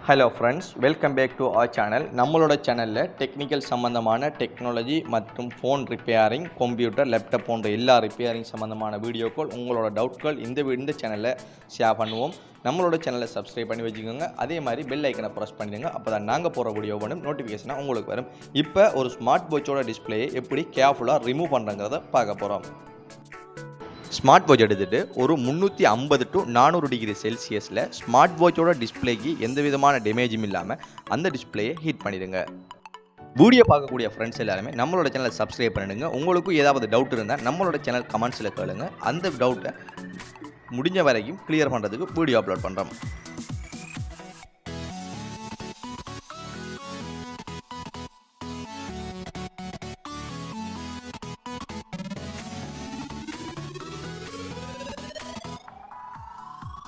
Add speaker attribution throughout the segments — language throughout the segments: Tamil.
Speaker 1: Hello friends, welcome back to our channel. நம்மளோட சேனலில் டெக்னிக்கல் சம்மந்தமான டெக்னாலஜி மற்றும் ஃபோன் ரிப்பேரிங், கம்ப்யூட்டர், லேப்டாப் போன்ற எல்லா ரிப்பேரிங் சம்மந்தமான வீடியோக்கள், உங்களோட டவுட்கள் இந்த சேனலில் ஷேர் பண்ணுவோம். நம்மளோட சேனலை சப்ஸ்கிரைப் பண்ணி வச்சுக்கோங்க. அதே மாதிரி பெல் ஐக்கனை ப்ரெஸ் பண்ணிடுங்க. அப்போ தான் நாங்கள் போகிற வீடியோ பண்ணும் நோட்டிஃபிகேஷனாக உங்களுக்கு வரும். இப்போ ஒரு ஸ்மார்ட் வாட்சோட டிஸ்பிளேயை எப்படி கேர்ஃபுல்லாக ரிமூவ் பண்ணுறங்கிறத பார்க்க போகிறோம். ஸ்மார்ட் வாட்ச் எடுத்துகிட்டு ஒரு 350 to 400 டிகிரி செல்சியஸில் ஸ்மார்ட் வாட்சோட டிஸ்பிளேக்கு எந்த விதமான டேமேஜும் இல்லாமல் அந்த டிஸ்பிளேயை ஹீட் பண்ணிடுங்க. வீடியோ பார்க்கக்கூடிய ஃப்ரெண்ட்ஸ் எல்லாருமே நம்மளோட சேனலை சப்ஸ்கிரைப் பண்ணிடுங்க. உங்களுக்கு ஏதாவது டவுட் இருந்தால் நம்மளோட சேனல் கமெண்ட்ஸில் கேளுங்க. அந்த டவுட்டை முடிஞ்ச வரைக்கும் கிளியர் பண்ணுறதுக்கு வீடியோ அப்லோட் பண்ணுறோம்.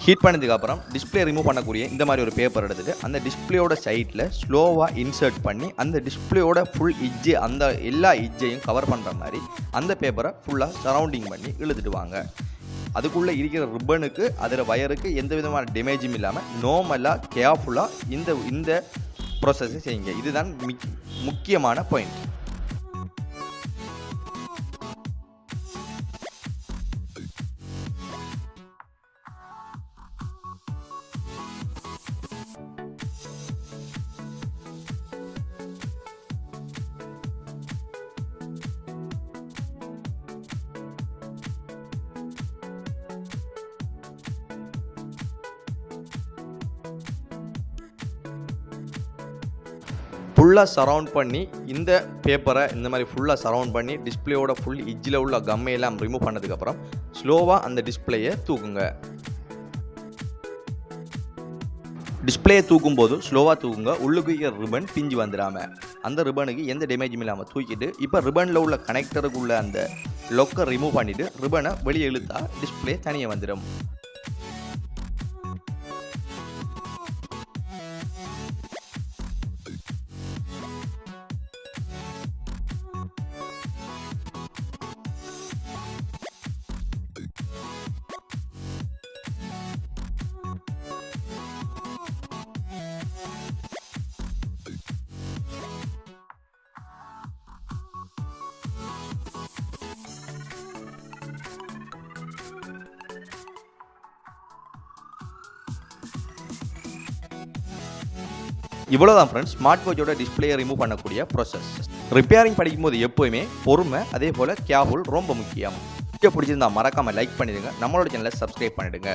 Speaker 1: ஹீட் பண்ணதுக்கப்புறம் டிஸ்பிளே ரிமூவ் பண்ணக்கூடிய இந்த மாதிரி ஒரு பேப்பர் எடுத்துட்டு அந்த டிஸ்பிளேயோட சைடில் ஸ்லோவாக இன்சர்ட் பண்ணி அந்த டிஸ்பிளேயோட ஃபுல் இட்ஜு அந்த எல்லா இட்ஜையும் கவர் பண்ணுற மாதிரி அந்த பேப்பரை ஃபுல்லாக சரௌண்டிங் பண்ணி இழுத்துட்டு வாங்க. அதுக்குள்ளே இருக்கிற ரிப்பனுக்கு அதில் வயருக்கு எந்த விதமான டேமேஜும் இல்லாமல் நார்மலாக கேர்ஃபுல்லாக இந்த ப்ராசஸை செய்யுங்க. இதுதான் முக்கியமான பாயிண்ட். ஃபுல்லாக சரவுண்ட் பண்ணி இந்த பேப்பரை இந்த மாதிரி ஃபுல்லாக சரவுண்ட் பண்ணி டிஸ்பிளேயோட ஃபுல் இட்ஜில் உள்ள கம்மையெல்லாம் ரிமூவ் பண்ணதுக்கப்புறம் ஸ்லோவாக அந்த டிஸ்பிளேயை தூக்குங்க. டிஸ்பிளேயை தூக்கும்போது ஸ்லோவாக தூக்குங்க. உள்ளுக்கு ரிபன் பிஞ்சு வந்துடாமல் அந்த ரிபனுக்கு எந்த டேமேஜும் இல்லாமல் தூக்கிட்டு இப்போ ரிபனில் உள்ள கனெக்டருக்குள்ள அந்த லொக்கை ரிமூவ் பண்ணிவிட்டு ரிபனை வெளியே இழுத்தா டிஸ்பிளே தனியாக வந்துடும். இவ்வளோதான் ஃப்ரெண்ட்ஸ், ஸ்மார்ட் வாட்சோட டிஸ்பிளேயை ரிமூவ் பண்ணக்கூடிய ப்ராசஸ். ரிப்பேரிங் படிக்கும்போது எப்போயுமே பொறுமை, அதே போல் கேர்ஃபுல் ரொம்ப முக்கியம். வீடியோ பிடிச்சிருந்தா மறக்காமல் லைக் பண்ணிடுங்க. நம்மளோட சேனலை சப்ஸ்கிரைப் பண்ணிடுங்க.